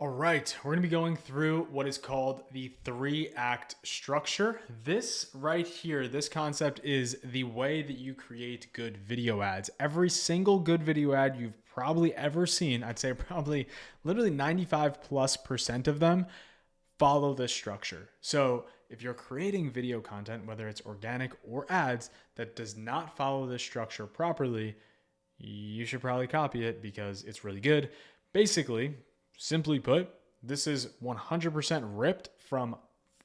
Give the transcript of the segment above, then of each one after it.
All right, we're going to be going through what is called the three-act structure. This right here, this concept is the way that you create good video ads. Every single good video ad you've probably ever seen, I'd say probably literally 95+% of them follow this structure. So if you're creating video content, whether it's organic or ads, that does not follow this structure properly, you should probably copy it because it's really good. Basically, simply put, this is 100% ripped from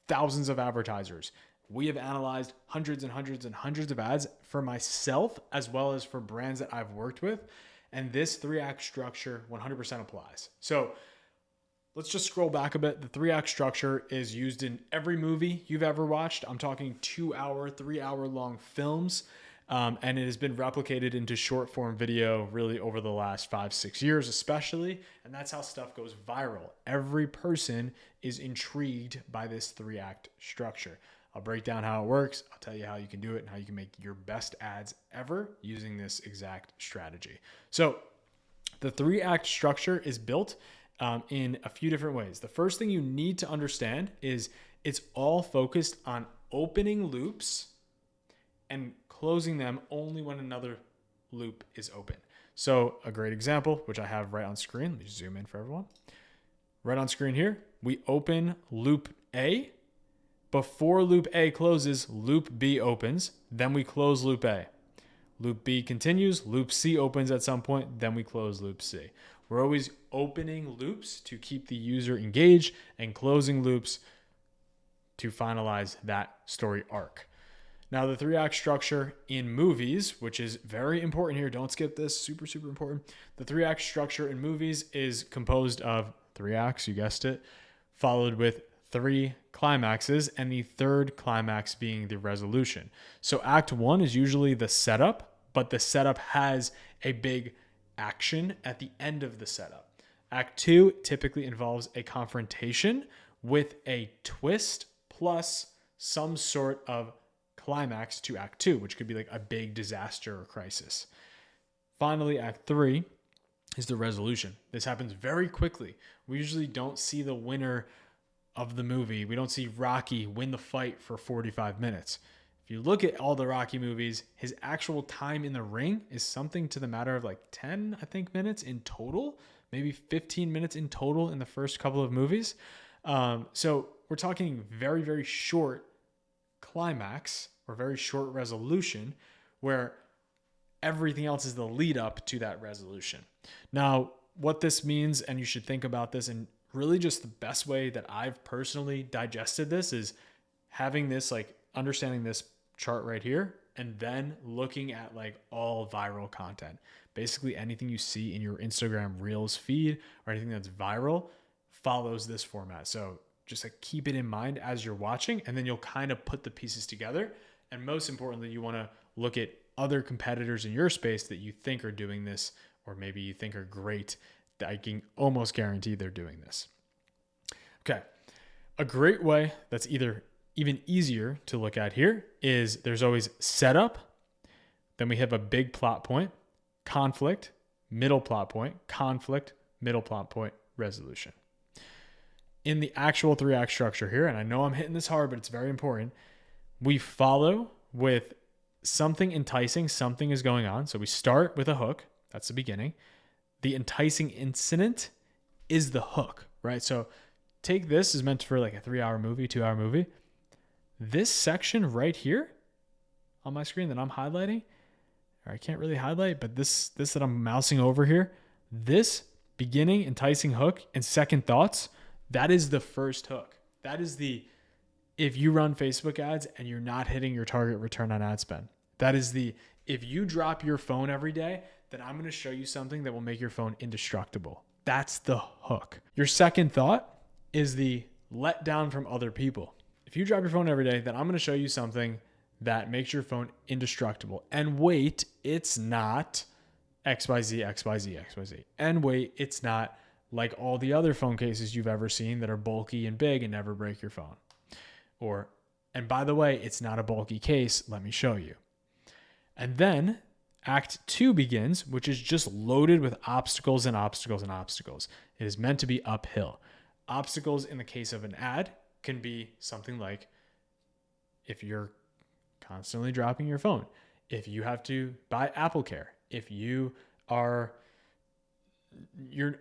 thousands of advertisers. We have analyzed hundreds and hundreds and hundreds of ads for myself as well as for brands that I've worked with. And this three-act structure 100% applies. So let's just scroll back a bit. The three-act structure is used in every movie you've ever watched. I'm talking 2-hour, 3-hour long films. And it has been replicated into short form video really over the last 5-6 years, especially. And that's how stuff goes viral. Every person is intrigued by this three-act structure. I'll break down how it works. I'll tell you how you can do it and how you can make your best ads ever using this exact strategy. So the three-act structure is built in a few different ways. The first thing you need to understand is it's all focused on opening loops and closing them only when another loop is open. So a great example, which I have right on screen. Let me zoom in for everyone. Right on screen here, we open loop A. Before loop A closes, loop B opens. Then we close loop A. Loop B continues, loop C opens at some point, then we close loop C. We're always opening loops to keep the user engaged and closing loops to finalize that story arc. Now, the three-act structure in movies, which is very important here, don't skip this, super, super important. The three-act structure in movies is composed of 3 acts, you guessed it, followed with 3 climaxes, and the third climax being the resolution. So act 1 is usually the setup, but the setup has a big action at the end of the setup. Act 2 typically involves a confrontation with a twist plus some sort of climax to act 2, which could be like a big disaster or crisis. Finally, act 3 is the resolution. This happens very quickly. We usually don't see the winner of the movie. We don't see Rocky win the fight for 45 minutes. If you look at all the Rocky movies, his actual time in the ring is something to the matter of like 10, I think, minutes in total, maybe 15 minutes in total in the first couple of movies. So we're talking very, very short climax or very short resolution where everything else is the lead up to that resolution. Now, what this means, and you should think about this, and really just the best way that I've personally digested this is having this, like understanding this chart right here, and then looking at like all viral content. Basically anything you see in your Instagram Reels feed or anything that's viral follows this format. So just like keep it in mind as you're watching, and then you'll kind of put the pieces together. And most importantly, you want to look at other competitors in your space that you think are doing this, or maybe you think are great, that I can almost guarantee they're doing this. Okay. A great way that's either even easier to look at here is there's always setup. Then we have a big plot point, conflict, middle plot point, conflict, middle plot point, resolution. In the actual 3-act structure here, and I know I'm hitting this hard, but it's very important, we follow with something enticing, something is going on. So we start with a hook. That's the beginning. The enticing incident is the hook, right? So take this is meant for like a 3-hour movie, 2-hour movie. This section right here on my screen that I'm highlighting, or I can't really highlight, but this that I'm mousing over here, this beginning enticing hook and second thoughts, that is the first hook. That is if you run Facebook ads and you're not hitting your target return on ad spend. That is if you drop your phone every day, then I'm going to show you something that will make your phone indestructible. That's the hook. Your second thought is the let down from other people. If you drop your phone every day, then I'm going to show you something that makes your phone indestructible. And wait, it's not XYZ, XYZ, XYZ. And wait, it's not like all the other phone cases you've ever seen that are bulky and big and never break your phone. And by the way, it's not a bulky case. Let me show you. And then Act 2 begins, which is just loaded with obstacles and obstacles and obstacles. It is meant to be uphill. Obstacles in the case of an ad can be something like if you're constantly dropping your phone, if you have to buy Apple Care, if you're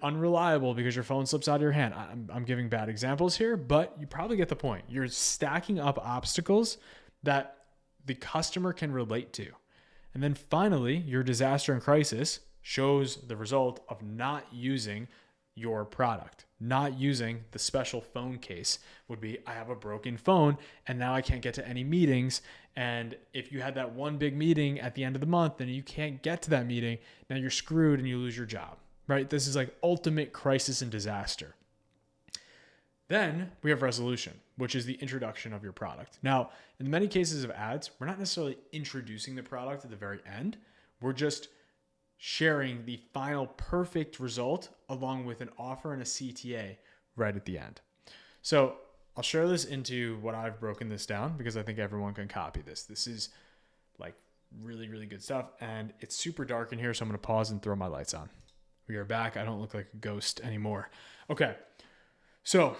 unreliable because your phone slips out of your hand. I'm giving bad examples here, but you probably get the point. You're stacking up obstacles that the customer can relate to. And then finally, your disaster and crisis shows the result of not using your product, not using the special phone case. Would be, I have a broken phone and now I can't get to any meetings. And if you had that one big meeting at the end of the month and you can't get to that meeting, now you're screwed and you lose your job, right? This is like ultimate crisis and disaster. Then we have resolution, which is the introduction of your product. Now, in many cases of ads, we're not necessarily introducing the product at the very end. We're just sharing the final perfect result along with an offer and a CTA right at the end. So I'll share this into what I've broken this down because I think everyone can copy this. This is like really, really good stuff. And it's super dark in here, so I'm going to pause and throw my lights on. We are back. I don't look like a ghost anymore. Okay. So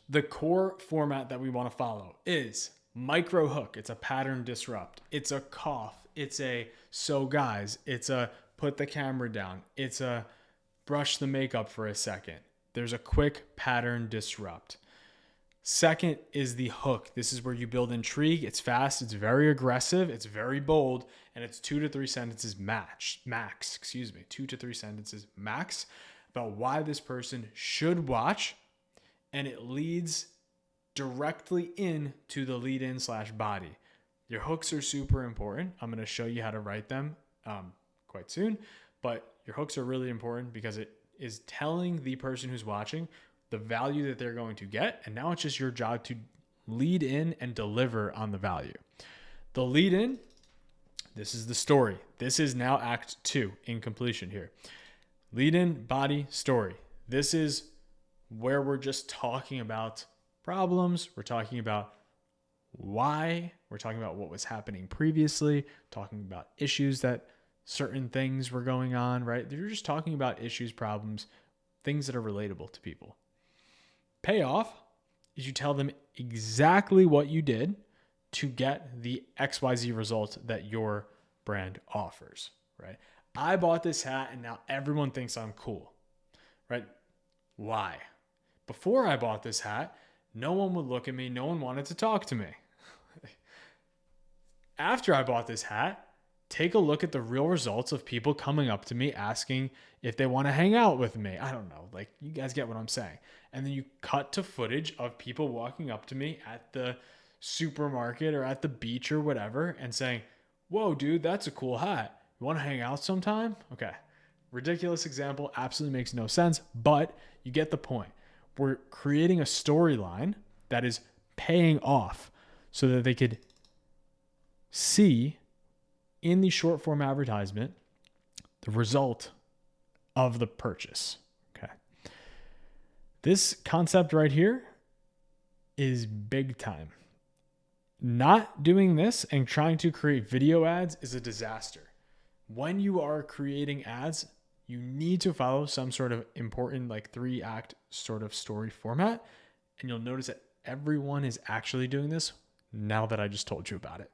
the core format that we want to follow is micro hook. It's a pattern disrupt. It's a cough. It's a so guys. It's a put the camera down. It's a brush the makeup for a second. There's a quick pattern disrupt. Second is the hook. This is where you build intrigue. It's fast. It's very aggressive. It's very bold. And it's 2 to 3 sentences max, 2 to 3 sentences max about why this person should watch. And it leads directly into the lead in / body. Your hooks are super important. I'm going to show you how to write them quite soon, but your hooks are really important because it is telling the person who's watching the value that they're going to get. And now it's just your job to lead in and deliver on the value. The lead in, this is the story. This is now act 2 in completion here. Lead in, body, story. This is where we're just talking about problems. We're talking about why. We're talking about what was happening previously, talking about issues that certain things were going on, right? You're just talking about issues, problems, things that are relatable to people. Payoff is you tell them exactly what you did to get the XYZ result that your brand offers, right? I bought this hat and now everyone thinks I'm cool, right? Why? Before I bought this hat, no one would look at me. No one wanted to talk to me. After I bought this hat, take a look at the real results of people coming up to me asking if they want to hang out with me. I don't know. Like, you guys get what I'm saying. And then you cut to footage of people walking up to me at the supermarket or at the beach or whatever and saying, whoa, dude, that's a cool hat. You want to hang out sometime? Okay. Ridiculous example. Absolutely makes no sense, but you get the point. We're creating a storyline that is paying off so that they could see in the short form advertisement the result of the purchase. Okay. This concept right here is big time. Not doing this and trying to create video ads is a disaster. When you are creating ads, you need to follow some sort of important, like 3-act sort of story format. And you'll notice that everyone is actually doing this now that I just told you about it.